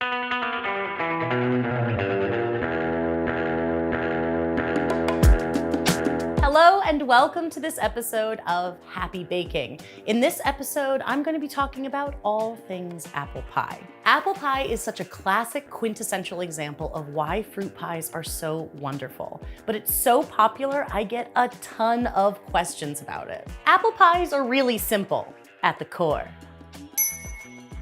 Hello and welcome to this episode of Happy Baking. In this episode, I'm going to be talking about all things apple pie. Apple pie is such a classic, quintessential example of why fruit pies are so wonderful. But it's so popular, I get a ton of questions about it. Apple pies are really simple at the core.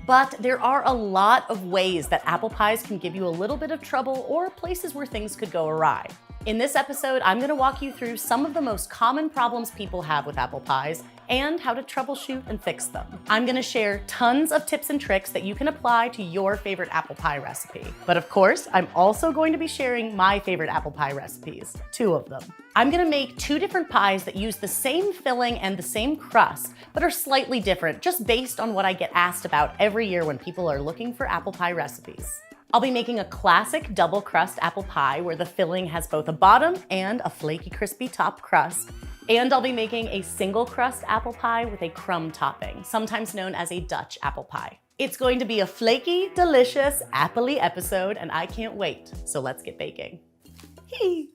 But there are a lot of ways that apple pies can give you a little bit of trouble or places where things could go awry. In this episode, I'm going to walk you through some of the most common problems people have with apple pies and how to troubleshoot and fix them. I'm going to share tons of tips and tricks that you can apply to your favorite apple pie recipe. But of course, I'm also going to be sharing my favorite apple pie recipes, 2 of them. I'm going to make 2 different pies that use the same filling and the same crust, but are slightly different just based on what I get asked about every year when people are looking for apple pie recipes. I'll be making a classic double crust apple pie where the filling has both a bottom and a flaky, crispy top crust. And I'll be making a single crust apple pie with a crumb topping, sometimes known as a Dutch apple pie. It's going to be a flaky, delicious, appley episode, and I can't wait. So let's get baking. Hee.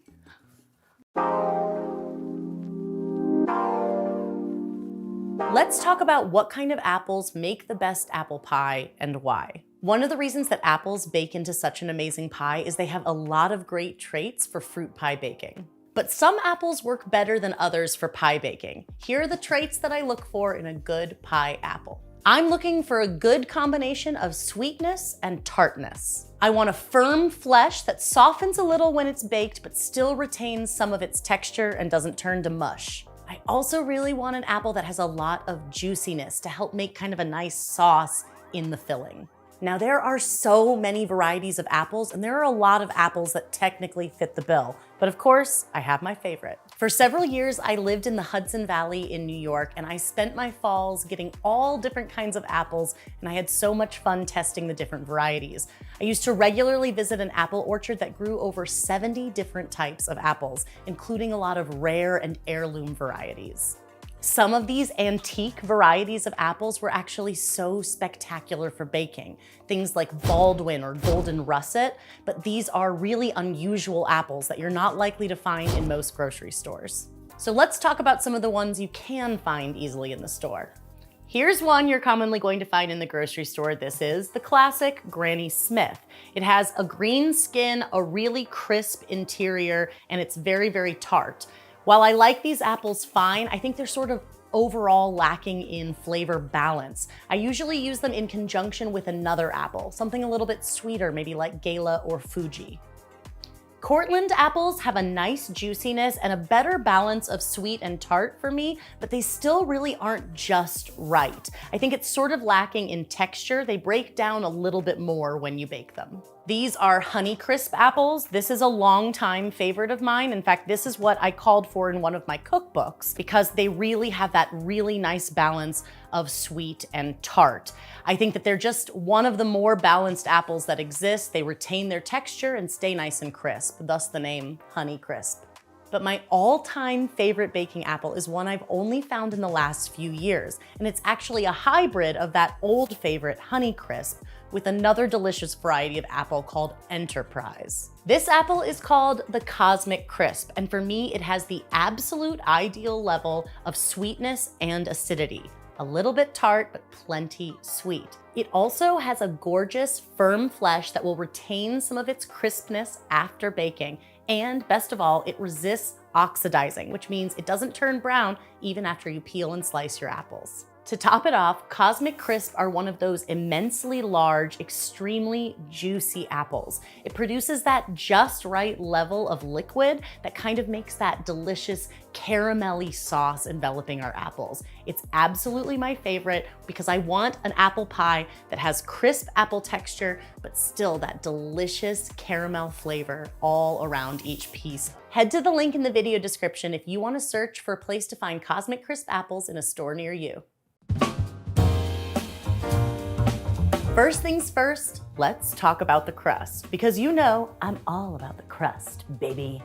Let's talk about what kind of apples make the best apple pie and why. One of the reasons that apples bake into such an amazing pie is they have a lot of great traits for fruit pie baking. But some apples work better than others for pie baking. Here are the traits that I look for in a good pie apple. I'm looking for a good combination of sweetness and tartness. I want a firm flesh that softens a little when it's baked but still retains some of its texture and doesn't turn to mush. I also really want an apple that has a lot of juiciness to help make kind of a nice sauce in the filling. Now, there are so many varieties of apples, and there are a lot of apples that technically fit the bill. But of course, I have my favorite. For several years, I lived in the Hudson Valley in New York, and I spent my falls getting all different kinds of apples, and I had so much fun testing the different varieties. I used to regularly visit an apple orchard that grew over 70 different types of apples, including a lot of rare and heirloom varieties. Some of these antique varieties of apples were actually so spectacular for baking. Things like Baldwin or Golden Russet, but these are really unusual apples that you're not likely to find in most grocery stores. So let's talk about some of the ones you can find easily in the store. Here's one you're commonly going to find in the grocery store. This is the classic Granny Smith. It has a green skin, a really crisp interior, and it's very, very tart. While I like these apples fine, I think they're sort of overall lacking in flavor balance. I usually use them in conjunction with another apple, something a little bit sweeter, maybe like Gala or Fuji. Cortland apples have a nice juiciness and a better balance of sweet and tart for me, but they still really aren't just right. I think it's sort of lacking in texture. They break down a little bit more when you bake them. These are Honeycrisp apples. This is a longtime favorite of mine. In fact, this is what I called for in one of my cookbooks because they really have that really nice balance of sweet and tart. I think that they're just one of the more balanced apples that exist. They retain their texture and stay nice and crisp, thus the name Honeycrisp. But my all-time favorite baking apple is one I've only found in the last few years, and it's actually a hybrid of that old favorite Honeycrisp with another delicious variety of apple called Enterprise. This apple is called the Cosmic Crisp, and for me, it has the absolute ideal level of sweetness and acidity. A little bit tart, but plenty sweet. It also has a gorgeous, firm flesh that will retain some of its crispness after baking. And best of all, it resists oxidizing, which means it doesn't turn brown even after you peel and slice your apples. To top it off, Cosmic Crisp are one of those immensely large, extremely juicy apples. It produces that just right level of liquid that kind of makes that delicious caramelly sauce enveloping our apples. It's absolutely my favorite because I want an apple pie that has crisp apple texture, but still that delicious caramel flavor all around each piece. Head to the link in the video description if you want to search for a place to find Cosmic Crisp apples in a store near you. First things first, let's talk about the crust, because you know I'm all about the crust, baby.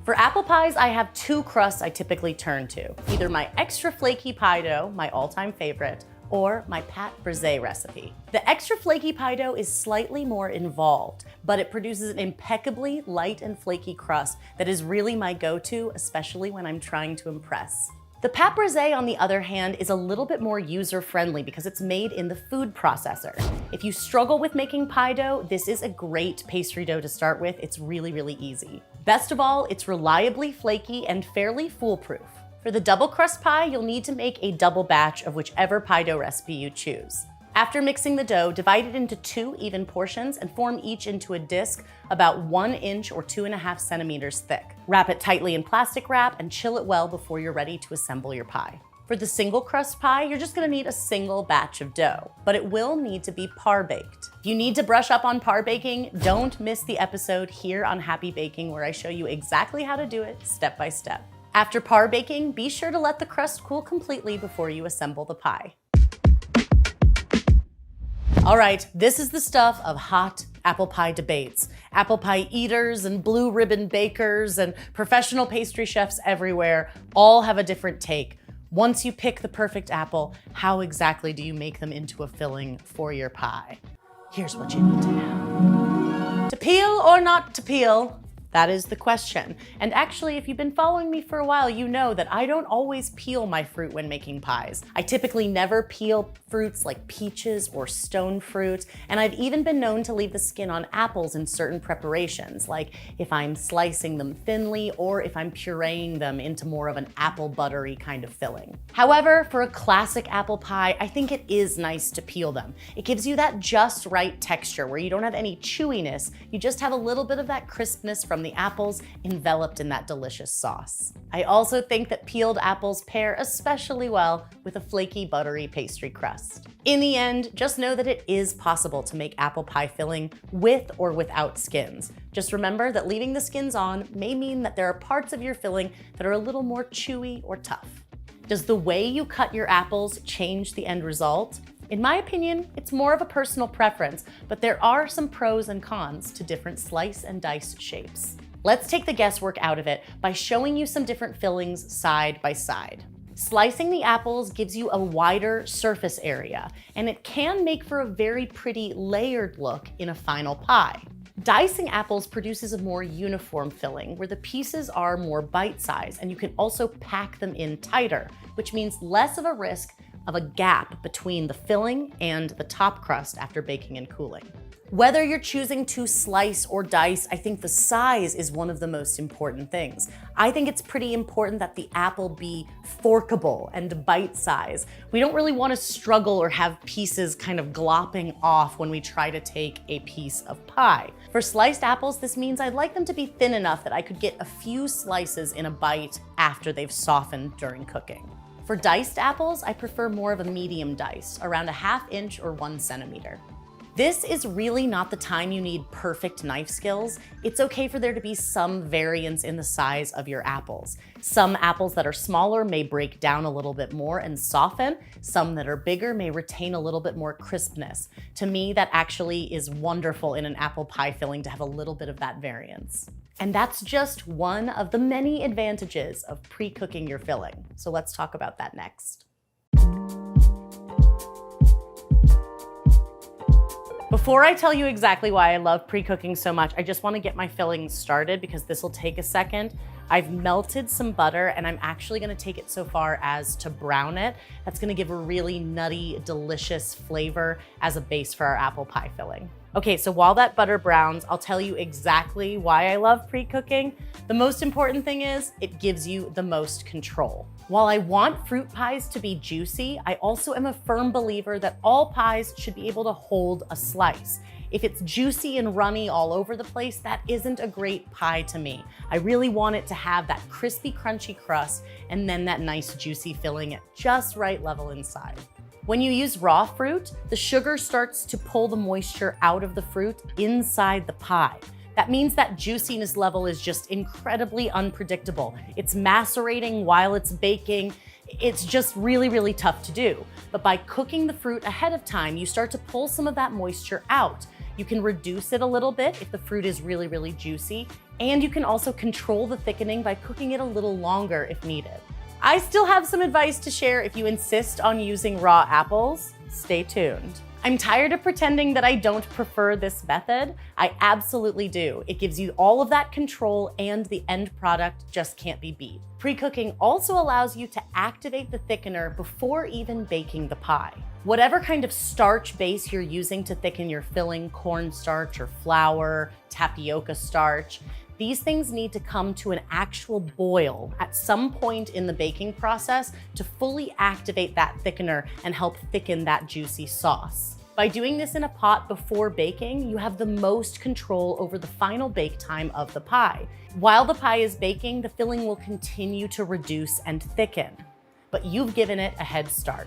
For apple pies, I have two crusts I typically turn to, either my extra flaky pie dough, my all-time favorite, or my pâte brisée recipe. The extra flaky pie dough is slightly more involved, but it produces an impeccably light and flaky crust that is really my go-to, especially when I'm trying to impress. The pâte brisée, on the other hand, is a little bit more user-friendly because it's made in the food processor. If you struggle with making pie dough, this is a great pastry dough to start with. It's really, really easy. Best of all, it's reliably flaky and fairly foolproof. For the double crust pie, you'll need to make a double batch of whichever pie dough recipe you choose. After mixing the dough, divide it into 2 even portions and form each into a disc about 1 inch or 2.5 centimeters thick. Wrap it tightly in plastic wrap and chill it well before you're ready to assemble your pie. For the single crust pie, you're just gonna need a single batch of dough, but it will need to be par baked. If you need to brush up on par baking, don't miss the episode here on Happy Baking where I show you exactly how to do it step by step. After par baking, be sure to let the crust cool completely before you assemble the pie. All right, this is the stuff of hot apple pie debates. Apple pie eaters and blue ribbon bakers and professional pastry chefs everywhere all have a different take. Once you pick the perfect apple, how exactly do you make them into a filling for your pie? Here's what you need to know. To peel or not to peel? That is the question. And actually, if you've been following me for a while, you know that I don't always peel my fruit when making pies. I typically never peel fruits like peaches or stone fruit, and I've even been known to leave the skin on apples in certain preparations, like if I'm slicing them thinly or if I'm pureeing them into more of an apple buttery kind of filling. However, for a classic apple pie, I think it is nice to peel them. It gives you that just right texture where you don't have any chewiness, you just have a little bit of that crispness from the apples enveloped in that delicious sauce. I also think that peeled apples pair especially well with a flaky, buttery pastry crust. In the end, just know that it is possible to make apple pie filling with or without skins. Just remember that leaving the skins on may mean that there are parts of your filling that are a little more chewy or tough. Does the way you cut your apples change the end result? In my opinion, it's more of a personal preference, but there are some pros and cons to different slice and dice shapes. Let's take the guesswork out of it by showing you some different fillings side by side. Slicing the apples gives you a wider surface area, and it can make for a very pretty layered look in a final pie. Dicing apples produces a more uniform filling where the pieces are more bite-sized, and you can also pack them in tighter, which means less of a risk of a gap between the filling and the top crust after baking and cooling. Whether you're choosing to slice or dice, I think the size is one of the most important things. I think it's pretty important that the apple be forkable and bite-sized. We don't really want to struggle or have pieces kind of glopping off when we try to take a piece of pie. For sliced apples, this means I'd like them to be thin enough that I could get a few slices in a bite after they've softened during cooking. For diced apples, I prefer more of a medium dice, around a 1/2 inch or 1 centimeter. This is really not the time you need perfect knife skills. It's okay for there to be some variance in the size of your apples. Some apples that are smaller may break down a little bit more and soften. Some that are bigger may retain a little bit more crispness. To me, that actually is wonderful in an apple pie filling to have a little bit of that variance. And that's just one of the many advantages of pre-cooking your filling. So let's talk about that next. Before I tell you exactly why I love pre-cooking so much, I just want to get my filling started because this will take a second. I've melted some butter and I'm actually going to take it so far as to brown it. That's going to give a really nutty, delicious flavor as a base for our apple pie filling. Okay, so while that butter browns, I'll tell you exactly why I love pre-cooking. The most important thing is it gives you the most control. While I want fruit pies to be juicy, I also am a firm believer that all pies should be able to hold a slice. If it's juicy and runny all over the place, that isn't a great pie to me. I really want it to have that crispy, crunchy crust and then that nice juicy filling at just right level inside. When you use raw fruit, the sugar starts to pull the moisture out of the fruit inside the pie. That means that juiciness level is just incredibly unpredictable. It's macerating while it's baking. It's just really, really tough to do. But by cooking the fruit ahead of time, you start to pull some of that moisture out. You can reduce it a little bit if the fruit is really, really juicy, and you can also control the thickening by cooking it a little longer if needed. I still have some advice to share if you insist on using raw apples. Stay tuned. I'm tired of pretending that I don't prefer this method. I absolutely do. It gives you all of that control and the end product just can't be beat. Pre-cooking also allows you to activate the thickener before even baking the pie. Whatever kind of starch base you're using to thicken your filling, cornstarch or flour, tapioca starch, these things need to come to an actual boil at some point in the baking process to fully activate that thickener and help thicken that juicy sauce. By doing this in a pot before baking, you have the most control over the final bake time of the pie. While the pie is baking, the filling will continue to reduce and thicken, but you've given it a head start.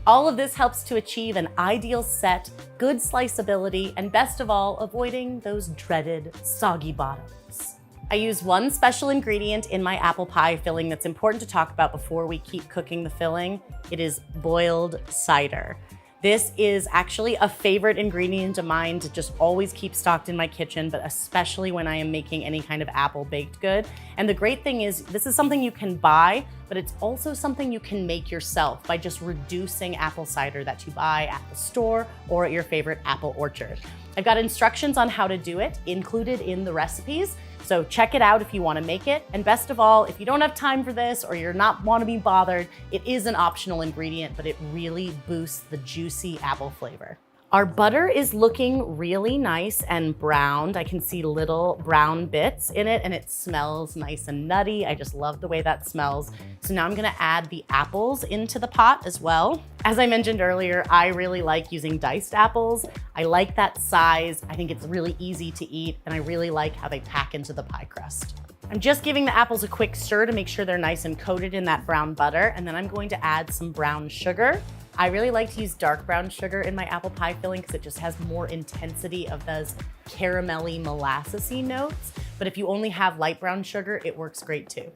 All of this helps to achieve an ideal set, good sliceability, and best of all, avoiding those dreaded soggy bottoms. I use one special ingredient in my apple pie filling that's important to talk about before we keep cooking the filling. It is boiled cider. This is actually a favorite ingredient of mine to just always keep stocked in my kitchen, but especially when I am making any kind of apple baked good. And the great thing is this is something you can buy, but it's also something you can make yourself by just reducing apple cider that you buy at the store or at your favorite apple orchard. I've got instructions on how to do it included in the recipes. So check it out if you want to make it. And best of all, if you don't have time for this or you're not want to be bothered, it is an optional ingredient, but it really boosts the juicy apple flavor. Our butter is looking really nice and browned. I can see little brown bits in it and it smells nice and nutty. I just love the way that smells. So now I'm gonna add the apples into the pot as well. As I mentioned earlier, I really like using diced apples. I like that size. I think it's really easy to eat and I really like how they pack into the pie crust. I'm just giving the apples a quick stir to make sure they're nice and coated in that brown butter, and then I'm going to add some brown sugar. I really like to use dark brown sugar in my apple pie filling because it just has more intensity of those caramelly, molassesy notes. But if you only have light brown sugar, it works great too.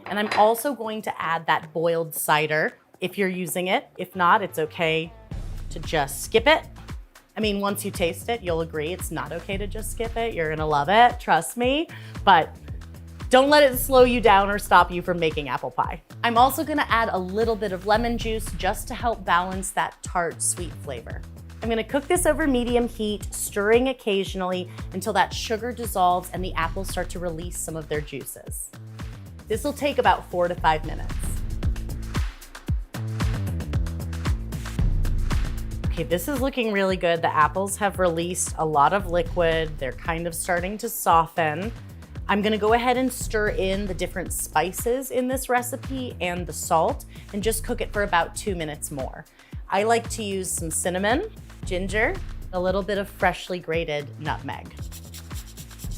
And I'm also going to add that boiled cider if you're using it. If not, it's okay to just skip it. I mean, once you taste it, you'll agree it's not okay to just skip it. You're gonna love it, trust me. But don't let it slow you down or stop you from making apple pie. I'm also gonna add a little bit of lemon juice just to help balance that tart, sweet flavor. I'm gonna cook this over medium heat, stirring occasionally until that sugar dissolves and the apples start to release some of their juices. This will take about 4 to 5 minutes. Okay, this is looking really good. The apples have released a lot of liquid. They're kind of starting to soften. I'm gonna go ahead and stir in the different spices in this recipe and the salt and just cook it for about 2 minutes more. I like to use some cinnamon, ginger, a little bit of freshly grated nutmeg,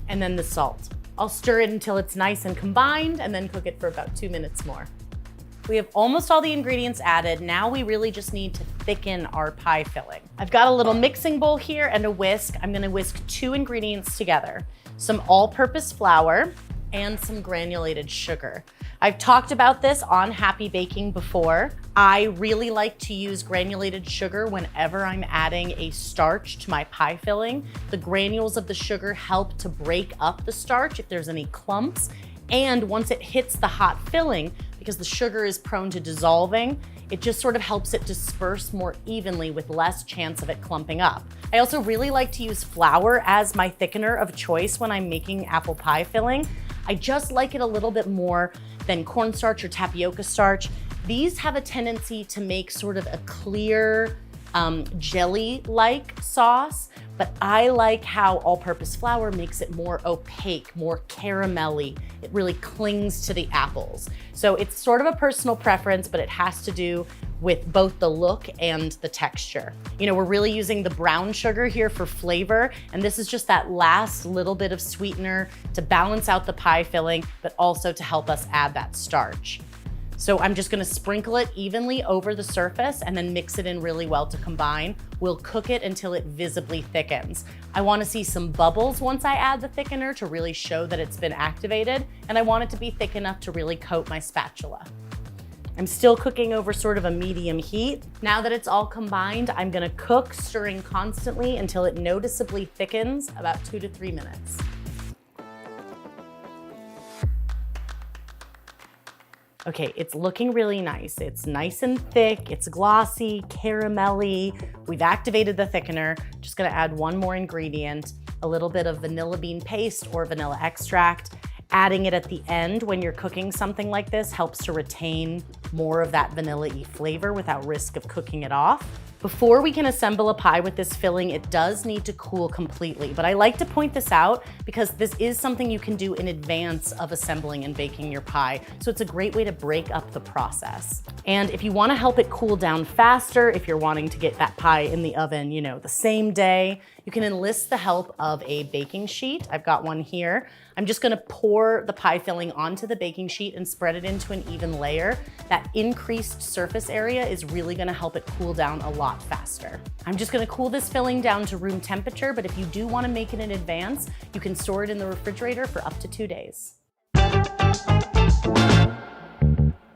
and then the salt. I'll stir it until it's nice and combined and then cook it for about 2 minutes more. We have almost all the ingredients added. Now we really just need to thicken our pie filling. I've got a little mixing bowl here and a whisk. I'm gonna whisk 2 ingredients together, some all-purpose flour and some granulated sugar. I've talked about this on Happy Baking before. I really like to use granulated sugar whenever I'm adding a starch to my pie filling. The granules of the sugar help to break up the starch if there's any clumps. And once it hits the hot filling, because the sugar is prone to dissolving, it just sort of helps it disperse more evenly with less chance of it clumping up. I also really like to use flour as my thickener of choice when I'm making apple pie filling. I just like it a little bit more than cornstarch or tapioca starch. These have a tendency to make sort of a clear, jelly-like sauce, but I like how all-purpose flour makes it more opaque, more caramelly. It really clings to the apples. So it's sort of a personal preference, but it has to do with both the look and the texture. You know, we're really using the brown sugar here for flavor, and this is just that last little bit of sweetener to balance out the pie filling, but also to help us add that starch. So I'm just gonna sprinkle it evenly over the surface and then mix it in really well to combine. We'll cook it until it visibly thickens. I wanna see some bubbles once I add the thickener to really show that it's been activated, and I want it to be thick enough to really coat my spatula. I'm still cooking over sort of a medium heat. Now that it's all combined, I'm gonna cook, stirring constantly until it noticeably thickens, about 2 to 3 minutes. Okay, it's looking really nice. It's nice and thick, it's glossy, caramelly. We've activated the thickener. Just gonna add one more ingredient, a little bit of vanilla bean paste or vanilla extract. Adding it at the end when you're cooking something like this helps to retain more of that vanilla-y flavor without risk of cooking it off. Before we can assemble a pie with this filling, it does need to cool completely, but I like to point this out because this is something you can do in advance of assembling and baking your pie, so it's a great way to break up the process. And if you want to help it cool down faster, if you're wanting to get that pie in the oven, you know, the same day, you can enlist the help of a baking sheet. I've got one here. I'm just gonna pour the pie filling onto the baking sheet and spread it into an even layer. That increased surface area is really gonna help it cool down a lot faster. I'm just gonna cool this filling down to room temperature, but if you do wanna make it in advance, you can store it in the refrigerator for up to 2 days.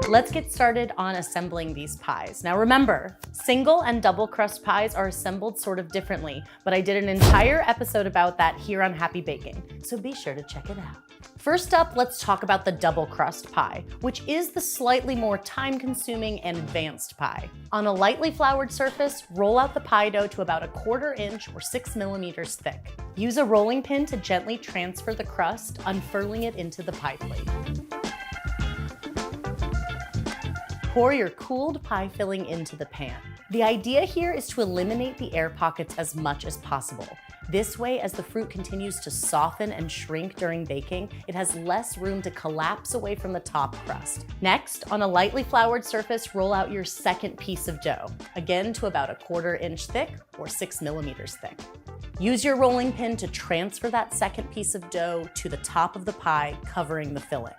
Let's get started on assembling these pies. Now remember, single and double crust pies are assembled sort of differently, but I did an entire episode about that here on Happy Baking, so be sure to check it out. First up, let's talk about the double crust pie, which is the slightly more time-consuming and advanced pie. On a lightly floured surface, roll out the pie dough to about 1/4 inch or 6 millimeters thick. Use a rolling pin to gently transfer the crust, unfurling it into the pie plate. Pour your cooled pie filling into the pan. The idea here is to eliminate the air pockets as much as possible. This way, as the fruit continues to soften and shrink during baking, it has less room to collapse away from the top crust. Next, on a lightly floured surface, roll out your second piece of dough, again to about 1/4 inch thick or 6 millimeters thick. Use your rolling pin to transfer that second piece of dough to the top of the pie, covering the filling.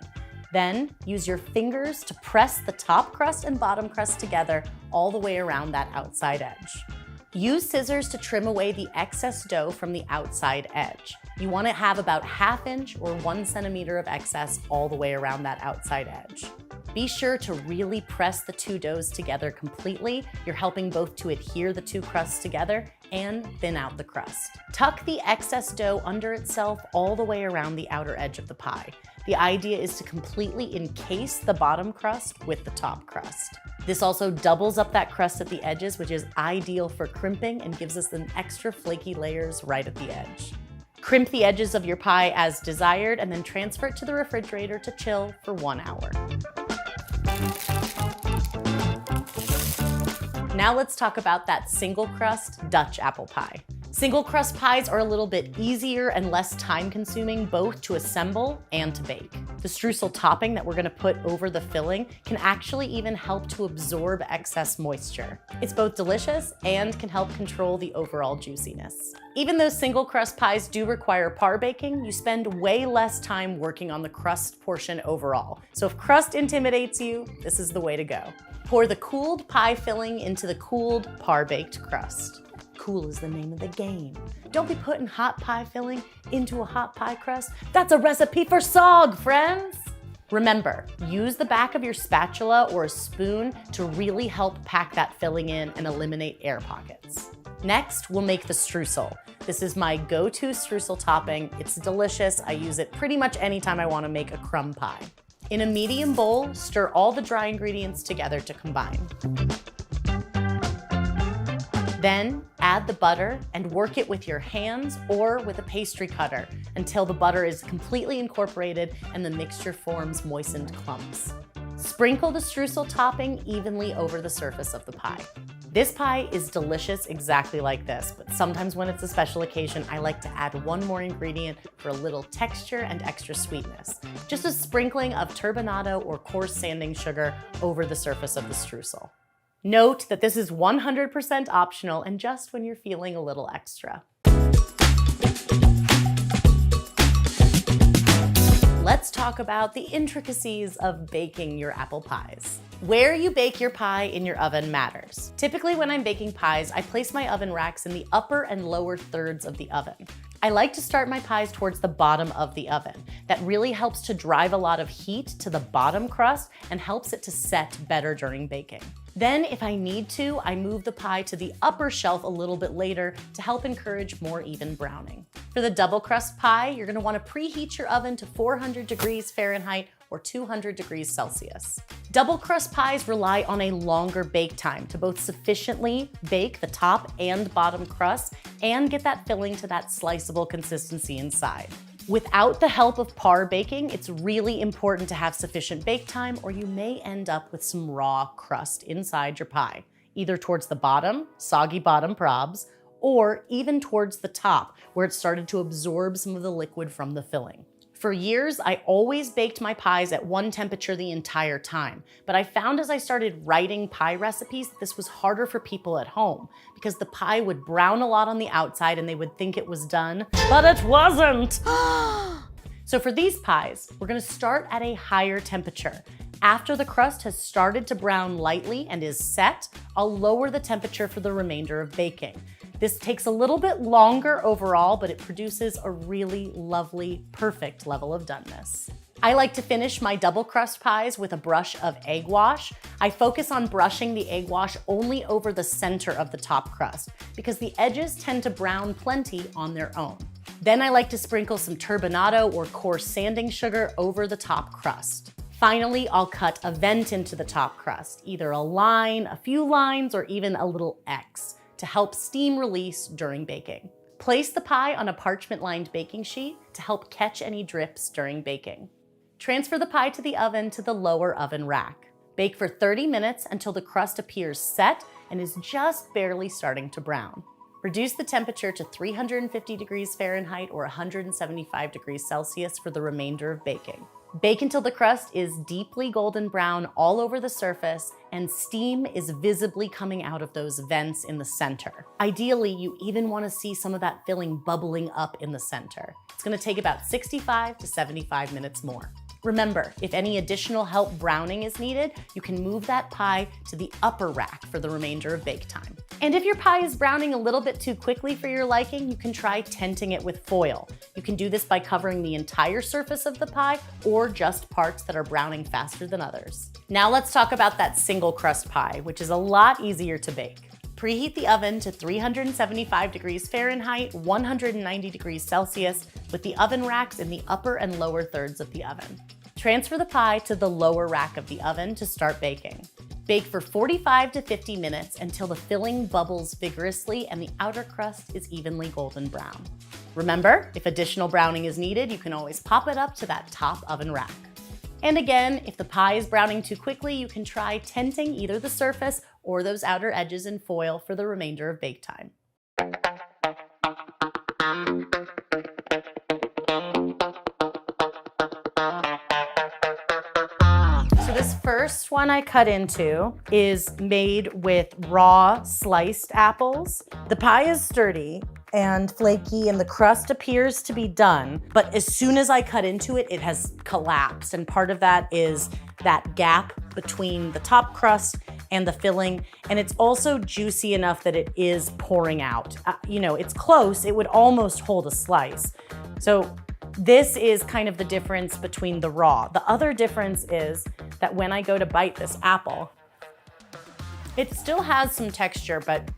Then, use your fingers to press the top crust and bottom crust together all the way around that outside edge. Use scissors to trim away the excess dough from the outside edge. You want to have about 1/2 inch or 1 centimeter of excess all the way around that outside edge. Be sure to really press the two doughs together completely. You're helping both to adhere the two crusts together and thin out the crust. Tuck the excess dough under itself all the way around the outer edge of the pie. The idea is to completely encase the bottom crust with the top crust. This also doubles up that crust at the edges, which is ideal for crimping and gives us an extra flaky layers right at the edge. Crimp the edges of your pie as desired and then transfer it to the refrigerator to chill for 1 hour. Now let's talk about that single crust Dutch apple pie. Single crust pies are a little bit easier and less time consuming both to assemble and to bake. The streusel topping that we're gonna put over the filling can actually even help to absorb excess moisture. It's both delicious and can help control the overall juiciness. Even though single crust pies do require par baking, you spend way less time working on the crust portion overall. So if crust intimidates you, this is the way to go. Pour the cooled pie filling into the cooled par-baked crust. Cool is the name of the game. Don't be putting hot pie filling into a hot pie crust. That's a recipe for SOG, friends! Remember, use the back of your spatula or a spoon to really help pack that filling in and eliminate air pockets. Next, we'll make the streusel. This is my go-to streusel topping. It's delicious. I use it pretty much anytime I want to make a crumb pie. In a medium bowl, stir all the dry ingredients together to combine. Then add the butter and work it with your hands or with a pastry cutter until the butter is completely incorporated and the mixture forms moistened clumps. Sprinkle the streusel topping evenly over the surface of the pie. This pie is delicious exactly like this, but sometimes when it's a special occasion, I like to add one more ingredient for a little texture and extra sweetness. Just a sprinkling of turbinado or coarse sanding sugar over the surface of the streusel. Note that this is 100% optional and just when you're feeling a little extra. Let's talk about the intricacies of baking your apple pies. Where you bake your pie in your oven matters. Typically when I'm baking pies, I place my oven racks in the upper and lower thirds of the oven. I like to start my pies towards the bottom of the oven. That really helps to drive a lot of heat to the bottom crust and helps it to set better during baking. Then, if I need to, I move the pie to the upper shelf a little bit later to help encourage more even browning. For the double crust pie, you're gonna wanna preheat your oven to 400 degrees Fahrenheit or 200 degrees Celsius. Double crust pies rely on a longer bake time to both sufficiently bake the top and bottom crust and get that filling to that sliceable consistency inside. Without the help of par baking, it's really important to have sufficient bake time or you may end up with some raw crust inside your pie, either towards the bottom, soggy bottom probs, or even towards the top where it started to absorb some of the liquid from the filling. For years, I always baked my pies at one temperature the entire time, but I found as I started writing pie recipes that this was harder for people at home because the pie would brown a lot on the outside and they would think it was done, but it wasn't. So for these pies, we're gonna start at a higher temperature. After the crust has started to brown lightly and is set, I'll lower the temperature for the remainder of baking. This takes a little bit longer overall, but it produces a really lovely, perfect level of doneness. I like to finish my double crust pies with a brush of egg wash. I focus on brushing the egg wash only over the center of the top crust because the edges tend to brown plenty on their own. Then I like to sprinkle some turbinado or coarse sanding sugar over the top crust. Finally, I'll cut a vent into the top crust, either a line, a few lines, or even a little X to help steam release during baking. Place the pie on a parchment-lined baking sheet to help catch any drips during baking. Transfer the pie to the oven to the lower oven rack. Bake for 30 minutes until the crust appears set and is just barely starting to brown. Reduce the temperature to 350 degrees Fahrenheit or 175 degrees Celsius for the remainder of baking. Bake until the crust is deeply golden brown all over the surface and steam is visibly coming out of those vents in the center. Ideally, you even want to see some of that filling bubbling up in the center. It's going to take about 65 to 75 minutes more. Remember, if any additional help browning is needed, you can move that pie to the upper rack for the remainder of bake time. And if your pie is browning a little bit too quickly for your liking, you can try tenting it with foil. You can do this by covering the entire surface of the pie or just parts that are browning faster than others. Now let's talk about that single crust pie, which is a lot easier to bake. Preheat the oven to 375 degrees Fahrenheit, 190 degrees Celsius, with the oven racks in the upper and lower thirds of the oven. Transfer the pie to the lower rack of the oven to start baking. Bake for 45 to 50 minutes until the filling bubbles vigorously and the outer crust is evenly golden brown. Remember, if additional browning is needed, you can always pop it up to that top oven rack. And again, if the pie is browning too quickly, you can try tenting either the surface or those outer edges in foil for the remainder of bake time. So this first one I cut into is made with raw sliced apples. The pie is sturdy and flaky and the crust appears to be done, but as soon as I cut into it, it has collapsed. And part of that is that gap between the top crust and the filling. And it's also juicy enough that it is pouring out. It's close, it would almost hold a slice. So this is kind of the difference between the raw. The other difference is that when I go to bite this apple, it still has some texture, but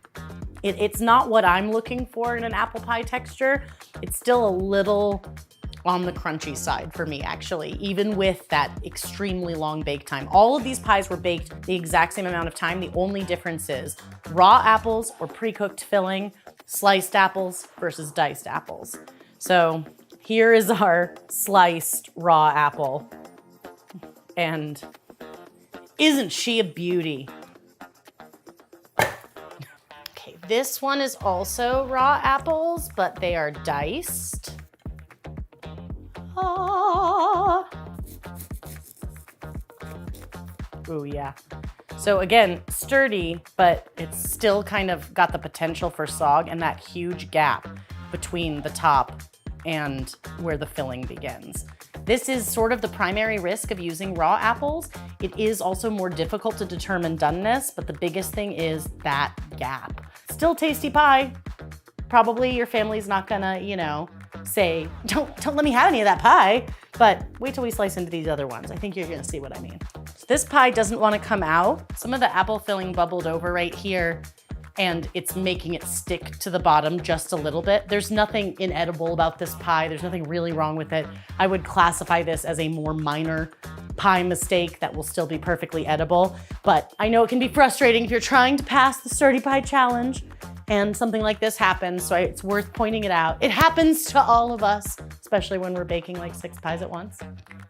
it's not what I'm looking for in an apple pie texture. It's still a little on the crunchy side for me, actually, even with that extremely long bake time. All of these pies were baked the exact same amount of time. The only difference is raw apples or pre-cooked filling, sliced apples versus diced apples. So here is our sliced raw apple. And isn't she a beauty? Okay, this one is also raw apples, but they are diced. Ah. Ooh, yeah. So again, sturdy, but it's still kind of got the potential for sog and that huge gap between the top and where the filling begins. This is sort of the primary risk of using raw apples. It is also more difficult to determine doneness, but the biggest thing is that gap. Still tasty pie. Probably your family's not gonna, say, don't let me have any of that pie, but wait till we slice into these other ones. I think you're gonna see what I mean. So this pie doesn't wanna come out. Some of the apple filling bubbled over right here and it's making it stick to the bottom just a little bit. There's nothing inedible about this pie. There's nothing really wrong with it. I would classify this as a more minor pie mistake that will still be perfectly edible. But I know it can be frustrating if you're trying to pass the sturdy pie challenge and something like this happens, so it's worth pointing it out. It happens to all of us, especially when we're baking like 6 pies at once.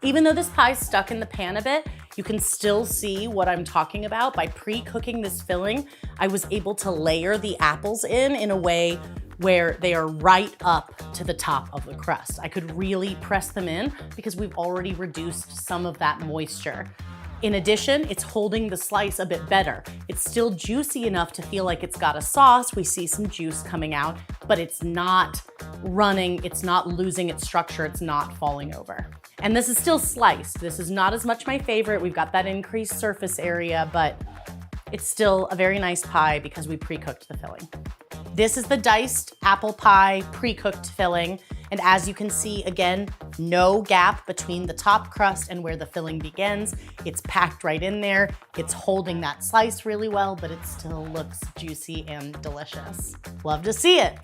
Even though this pie's stuck in the pan a bit, you can still see what I'm talking about. By pre-cooking this filling, I was able to layer the apples in a way where they are right up to the top of the crust. I could really press them in because we've already reduced some of that moisture. In addition, it's holding the slice a bit better. It's still juicy enough to feel like it's got a sauce. We see some juice coming out, but it's not running, it's not losing its structure, it's not falling over. And this is still sliced. This is not as much my favorite. We've got that increased surface area, but it's still a very nice pie because we pre-cooked the filling. This is the diced apple pie pre-cooked filling. And as you can see, again, no gap between the top crust and where the filling begins. It's packed right in there. It's holding that slice really well, but it still looks juicy and delicious. Love to see it.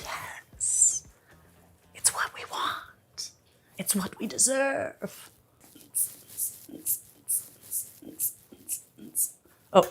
Yes. It's what we want. It's what we deserve. Oh.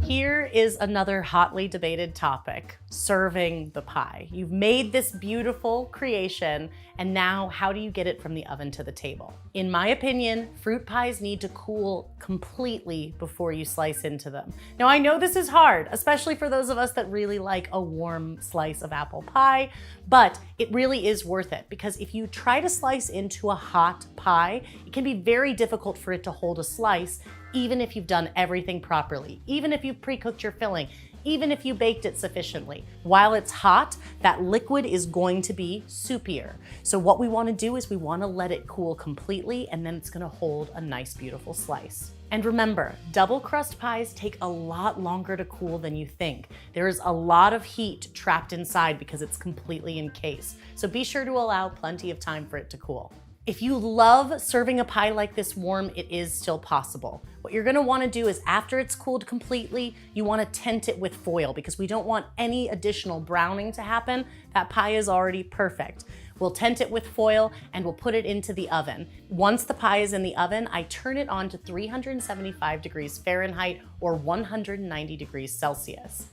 Here is another hotly debated topic, serving the pie. You've made this beautiful creation, and now how do you get it from the oven to the table? In my opinion, fruit pies need to cool completely before you slice into them. Now I know this is hard, especially for those of us that really like a warm slice of apple pie, but it really is worth it because if you try to slice into a hot pie, it can be very difficult for it to hold a slice, even if you've done everything properly, even if you've pre-cooked your filling, even if you baked it sufficiently. While it's hot, that liquid is going to be soupier. So what we wanna do is we wanna let it cool completely, and then it's gonna hold a nice, beautiful slice. And remember, double crust pies take a lot longer to cool than you think. There is a lot of heat trapped inside because it's completely encased. So be sure to allow plenty of time for it to cool. If you love serving a pie like this warm, it is still possible. What you're gonna wanna do is after it's cooled completely, you wanna tent it with foil because we don't want any additional browning to happen. That pie is already perfect. We'll tent it with foil and we'll put it into the oven. Once the pie is in the oven, I turn it on to 375 degrees Fahrenheit or 190 degrees Celsius.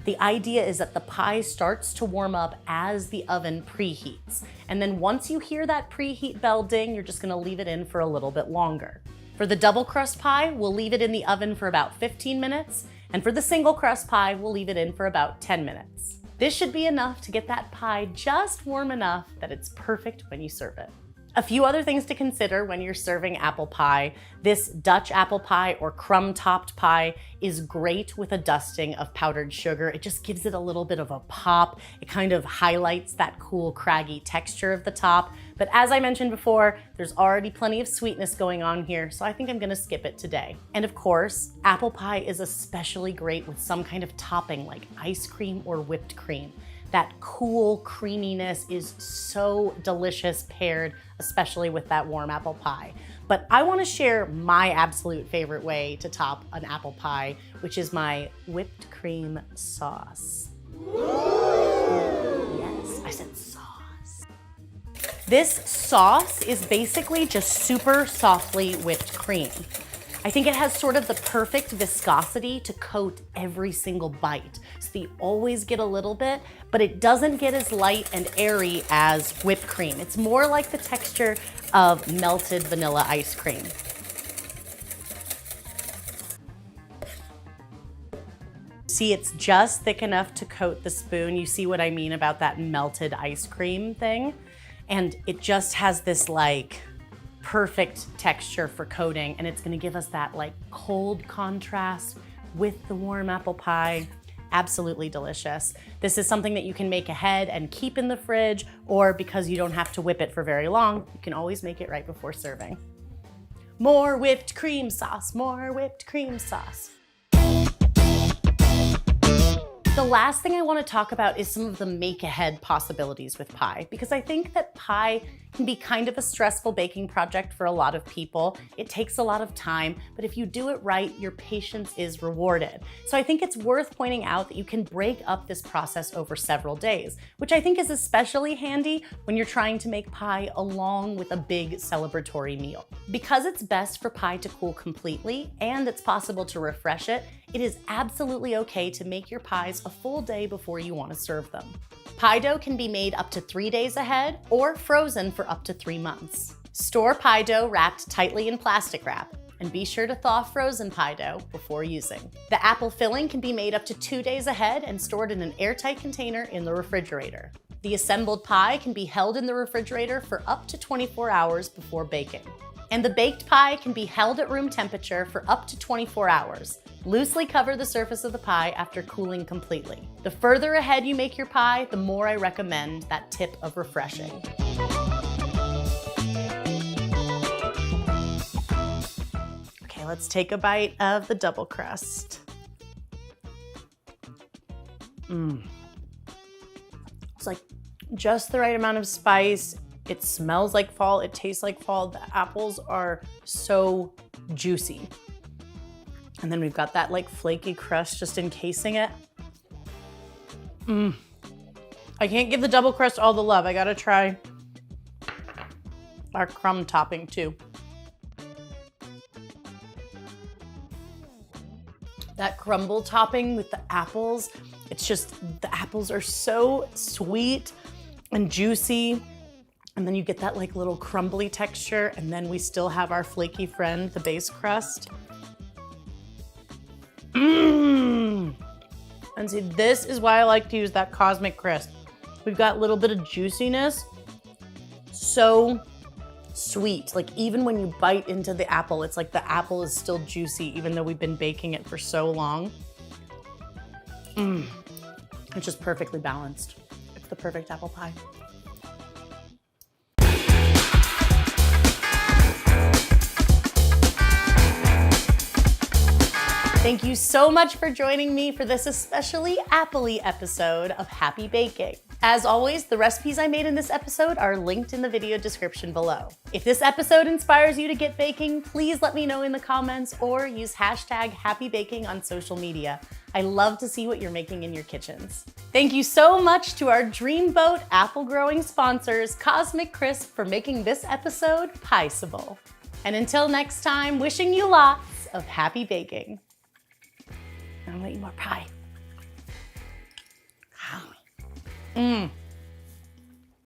The idea is that the pie starts to warm up as the oven preheats. And then once you hear that preheat bell ding, you're just gonna leave it in for a little bit longer. For the double crust pie, we'll leave it in the oven for about 15 minutes. And for the single crust pie, we'll leave it in for about 10 minutes. This should be enough to get that pie just warm enough that it's perfect when you serve it. A few other things to consider when you're serving apple pie. This Dutch apple pie or crumb-topped pie is great with a dusting of powdered sugar. It just gives it a little bit of a pop. It kind of highlights that cool, craggy texture of the top. But as I mentioned before, there's already plenty of sweetness going on here, so I think I'm gonna skip it today. And of course, apple pie is especially great with some kind of topping like ice cream or whipped cream. That cool creaminess is so delicious paired, especially with that warm apple pie. But I wanna share my absolute favorite way to top an apple pie, which is my whipped cream sauce. Yes, I said sauce. This sauce is basically just super softly whipped cream. I think it has sort of the perfect viscosity to coat every single bite. So you always get a little bit, but it doesn't get as light and airy as whipped cream. It's more like the texture of melted vanilla ice cream. See, it's just thick enough to coat the spoon. You see what I mean about that melted ice cream thing? And it just has this like perfect texture for coating, and it's gonna give us that like cold contrast with the warm apple pie. Absolutely delicious. This is something that you can make ahead and keep in the fridge, or because you don't have to whip it for very long, you can always make it right before serving. More whipped cream sauce, more whipped cream sauce. The The last thing I want to talk about is some of the make-ahead possibilities with pie, because I think that pie can be kind of a stressful baking project for a lot of people. It takes a lot of time, but if you do it right, your patience is rewarded. So I think it's worth pointing out that you can break up this process over several days, which I think is especially handy when you're trying to make pie along with a big celebratory meal. Because it's best for pie to cool completely and it's possible to refresh it, it is absolutely okay to make your pies a full day before you want to serve them. Pie dough can be made up to 3 days ahead or frozen for up to 3 months. Store pie dough wrapped tightly in plastic wrap, and be sure to thaw frozen pie dough before using. The apple filling can be made up to 2 days ahead and stored in an airtight container in the refrigerator. The assembled pie can be held in the refrigerator for up to 24 hours before baking. And the baked pie can be held at room temperature for up to 24 hours. Loosely cover the surface of the pie after cooling completely. The further ahead you make your pie, the more I recommend that tip of refreshing. Okay, let's take a bite of the double crust. It's like just the right amount of spice. It smells like fall, it tastes like fall. The apples are so juicy. And then we've got that like flaky crust just encasing it. I can't give the double crust all the love. I gotta try our crumb topping too. That crumble topping with the apples, it's just, the apples are so sweet and juicy. And then you get that like little crumbly texture, and then we still have our flaky friend, the base crust. And see, this is why I like to use that Cosmic Crisp. We've got a little bit of juiciness, so sweet. Like even when you bite into the apple, it's like the apple is still juicy even though we've been baking it for so long. It's just perfectly balanced. It's the perfect apple pie. Thank you so much for joining me for this especially apple-y episode of Happy Baking. As always, the recipes I made in this episode are linked in the video description below. If this episode inspires you to get baking, please let me know in the comments or use hashtag #HappyBaking on social media. I love to see what you're making in your kitchens. Thank you so much to our Dreamboat apple growing sponsors, Cosmic Crisp, for making this episode pie-sable. And until next time, wishing you lots of happy baking. I'm gonna eat more pie.